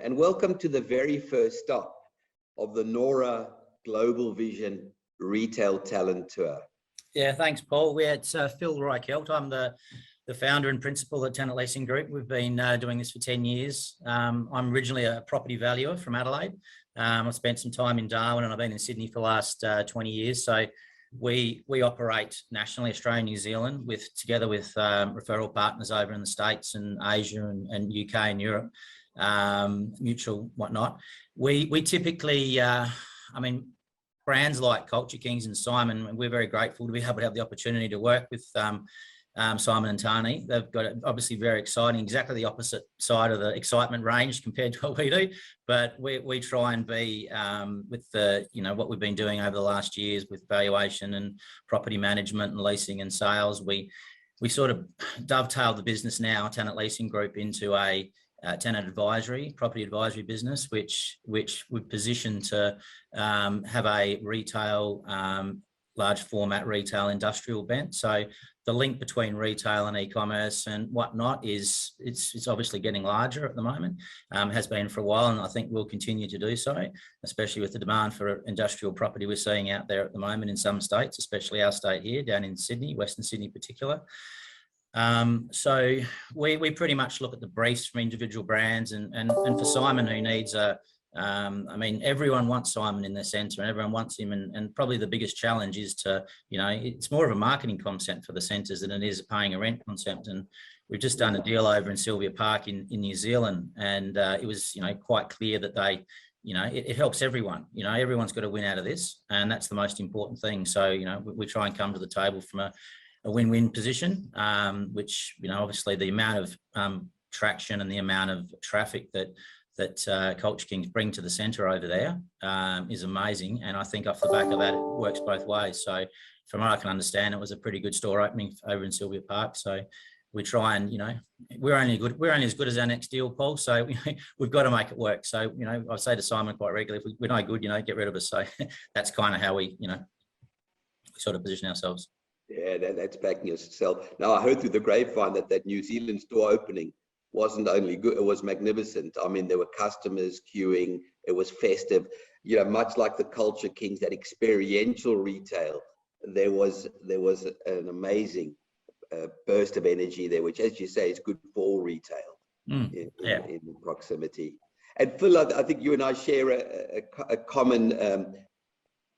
and welcome to the very first stop of the NORA Global Vision Retail Talent Tour. Yeah, thanks, Paul. It's Phil Reichelt. I'm the founder and principal at Tenant Leasing Group. We've been doing this for 10 years. I'm originally a property valuer from Adelaide. I've spent some time in Darwin and I've been in Sydney for the last 20 years. So we operate nationally, Australia and New Zealand, together with referral partners over in the States and Asia and UK and Europe, mutual, whatnot. We typically, brands like Culture Kings and Simon, we're very grateful to be able to have the opportunity to work with Simon and Tani. They've got obviously very exciting, exactly the opposite side of the excitement range compared to what we do. But we try and be with what we've been doing over the last years with valuation and property management and leasing and sales. We sort of dovetailed the business now, Tenant Leasing Group, into a tenant advisory, property advisory business, which we've positioned to have a retail, large format retail industrial bent. So the link between retail and e-commerce and whatnot it's obviously getting larger at the moment, has been for a while, and I think will continue to do so, especially with the demand for industrial property we're seeing out there at the moment in some states, especially our state here, down in Sydney, Western Sydney in particular. So we pretty much look at the briefs from individual brands, and for Simon, who needs everyone wants Simon in their centre and everyone wants him, and probably the biggest challenge is to, it's more of a marketing concept for the centres than it is paying a rent concept. And we've just done a deal over in Sylvia Park in New Zealand, and it was, quite clear that they, it helps everyone. Everyone's got to win out of this, and that's the most important thing. So, we try and come to the table from a win-win position, which, obviously the amount of traction and the amount of traffic that Culture Kings bring to the centre over there is amazing. And I think off the back of that, it works both ways. So from what I can understand, it was a pretty good store opening over in Sylvia Park. So we try and, we're only as good as our next deal, Paul. So we've got to make it work. So, I say to Simon quite regularly, if we're no good, get rid of us. So that's kind of how we, sort of position ourselves. Yeah, that's backing yourself. Now, I heard through the grapevine that New Zealand store opening wasn't only good, it was magnificent. I mean, there were customers queuing, it was festive, much like the Culture Kings, that experiential retail. There was an amazing burst of energy there, which, as you say, is good for all retail in proximity. And Phil, I think you and I share a common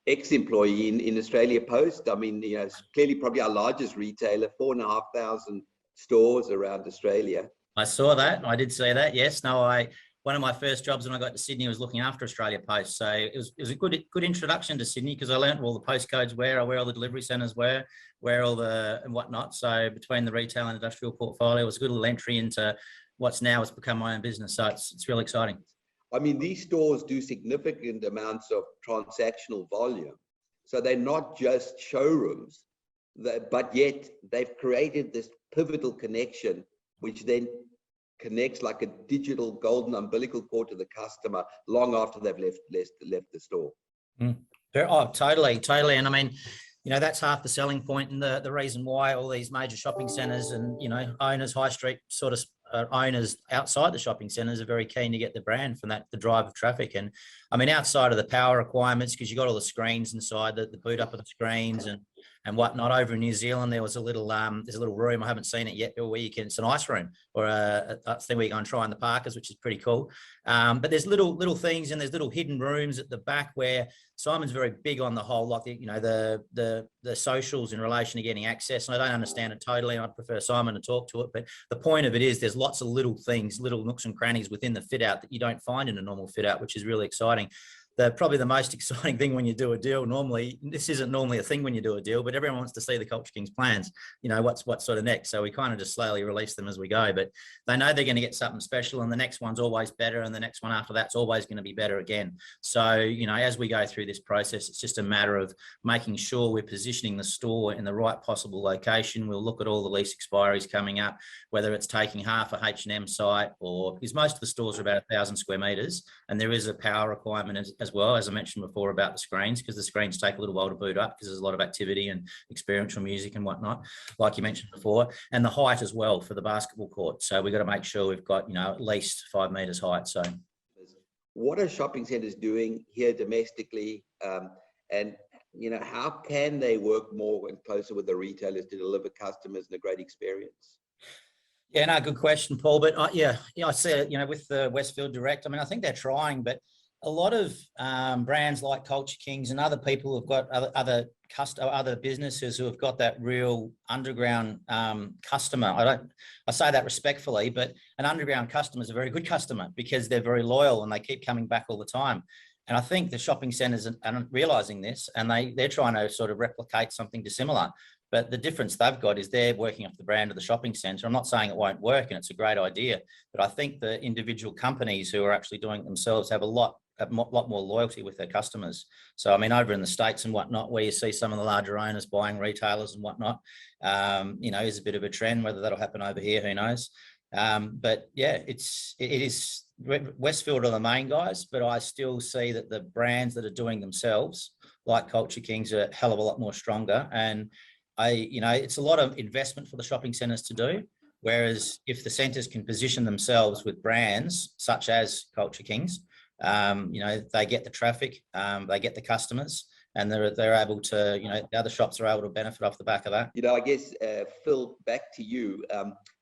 ex-employee in Australia Post. I mean, it's clearly probably our largest retailer, 4,500 stores around Australia. I saw that. I did see that. Yes. No, one of my first jobs when I got to Sydney was looking after Australia Post. So it was a good introduction to Sydney, because I learned where all the postcodes were, where all the delivery centres were, where all the and whatnot. So between the retail and industrial portfolio, it was a good little entry into what's now has become my own business. So it's really exciting. I mean, these stores do significant amounts of transactional volume. So they're not just showrooms, but yet they've created this pivotal connection, which then connects like a digital golden umbilical cord to the customer long after they've left the store. Oh, totally. And I mean, that's half the selling point, and the reason why all these major shopping centres and, owners, high street sort of owners outside the shopping centres are very keen to get the brand from the drive of traffic. And I mean, outside of the power requirements, because you've got all the screens inside, the boot up of the screens and whatnot. Over in New Zealand, there was there's a little room, I haven't seen it yet, where it's an ice room, or a thing where you go and try in the parkers, which is pretty cool. But there's little things, and there's little hidden rooms at the back where Simon's very big on the whole, like the socials in relation to getting access. And I don't understand it totally, and I prefer Simon to talk to it. But the point of it is there's lots of little things, little nooks and crannies within the fit out that you don't find in a normal fit out, which is really exciting. Probably the most exciting thing when you do a deal, normally, this isn't normally a thing when you do a deal, but everyone wants to see the Culture Kings plans, what's sort of next. So we kind of just slowly release them as we go, but they know they're going to get something special, and the next one's always better, and the next one after that's always going to be better again. So, as we go through this process, it's just a matter of making sure we're positioning the store in the right possible location. We'll look at all the lease expiries coming up, whether it's taking half a H&M site, or because most of the stores are about 1,000 square metres, and there is a power requirement as well, as I mentioned before about the screens, because the screens take a little while to boot up because there's a lot of activity and experiential music and whatnot, like you mentioned before, and the height as well for the basketball court. So we've got to make sure we've got, at least 5 metres height. So what are shopping centers doing here domestically? And, how can they work more and closer with the retailers to deliver customers a great experience? Yeah, no, good question, Paul. But I see it, with the Westfield Direct. I mean, I think they're trying, but a lot of brands like Culture Kings and other people who've got other businesses who have got that real underground customer. I say that respectfully, but an underground customer is a very good customer because they're very loyal and they keep coming back all the time. And I think the shopping centres are realising this, and they're trying to sort of replicate something dissimilar. But the difference they've got is they're working off the brand of the shopping centre. I'm not saying it won't work, and it's a great idea, but I think the individual companies who are actually doing it themselves have a lot more loyalty with their customers. So, I mean, over in the States and whatnot, where you see some of the larger owners buying retailers and whatnot, is a bit of a trend. Whether that'll happen over here, who knows? But yeah, it is Westfield are the main guys, but I still see that the brands that are doing themselves, like Culture Kings, are a hell of a lot more stronger. And it's a lot of investment for the shopping centres to do. Whereas if the centres can position themselves with brands such as Culture Kings, they get the traffic, they get the customers, and they're able to, the other shops are able to benefit off the back of that. I guess, Phil, back to you.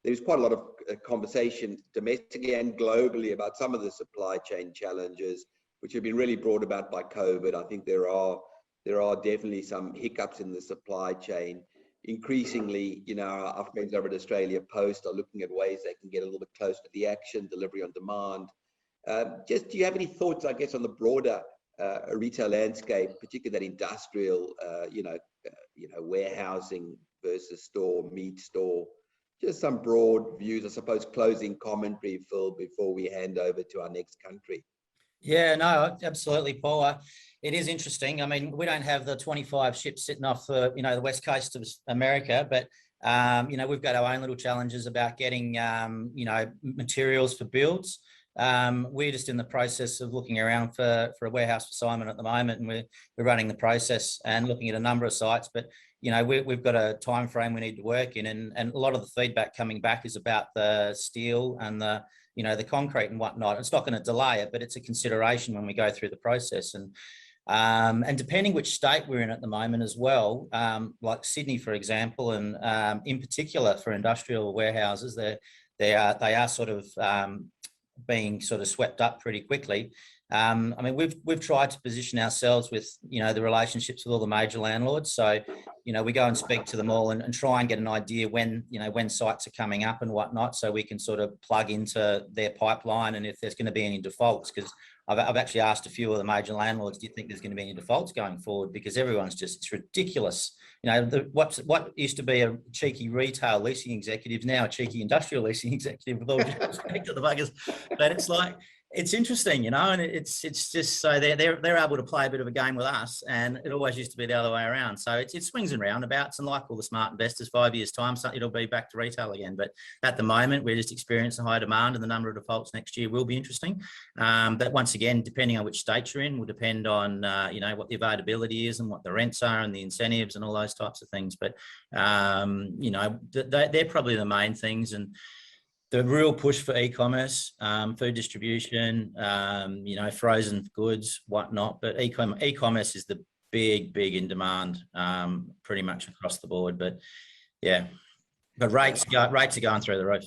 There's quite a lot of conversation domestically and globally about some of the supply chain challenges, which have been really brought about by COVID. I think there are definitely some hiccups in the supply chain. Increasingly, our friends over at Australia Post are looking at ways they can get a little bit closer to the action, delivery on demand. Just, do you have any thoughts, I guess, on the broader retail landscape, particularly that industrial, warehousing versus store, meat store? Just some broad views, I suppose, closing commentary, Phil, before we hand over to our next country. Yeah, no, absolutely, Paul. It is interesting. I mean, we don't have the 25 ships sitting off the, the west coast of America, but we've got our own little challenges about getting, materials for builds. We're just in the process of looking around for a warehouse assignment at the moment, and we're running the process and looking at a number of sites. But we've got a time frame we need to work in, and a lot of the feedback coming back is about the steel and the concrete and whatnot. It's not going to delay it, but it's a consideration when we go through the process. And depending which state we're in at the moment as well, like Sydney, for example, and in particular for industrial warehouses, they are sort of being sort of swept up pretty quickly. I mean, we've tried to position ourselves with, the relationships with all the major landlords. So, we go and speak to them all and try and get an idea when sites are coming up and whatnot, so we can sort of plug into their pipeline and if there's going to be any defaults. Because I've actually asked a few of the major landlords, do you think there's going to be any defaults going forward? Because everyone's just, it's ridiculous. What used to be a cheeky retail leasing executive is now a cheeky industrial leasing executive, with all due respect to the buggers. But it's like, it's interesting, and it's just so they're able to play a bit of a game with us, and it always used to be the other way around. So it swings and roundabouts, and like all the smart investors, 5 years time, so it'll be back to retail again. But at the moment, we're just experiencing high demand, and the number of defaults next year will be interesting. But once again, depending on which state you're in, will depend on what the availability is and what the rents are and the incentives and all those types of things. But they're probably the main things. And the real push for e-commerce, food distribution, frozen goods, whatnot. But e-commerce is the big in demand, pretty much across the board. But yeah, but rates are going through the roof.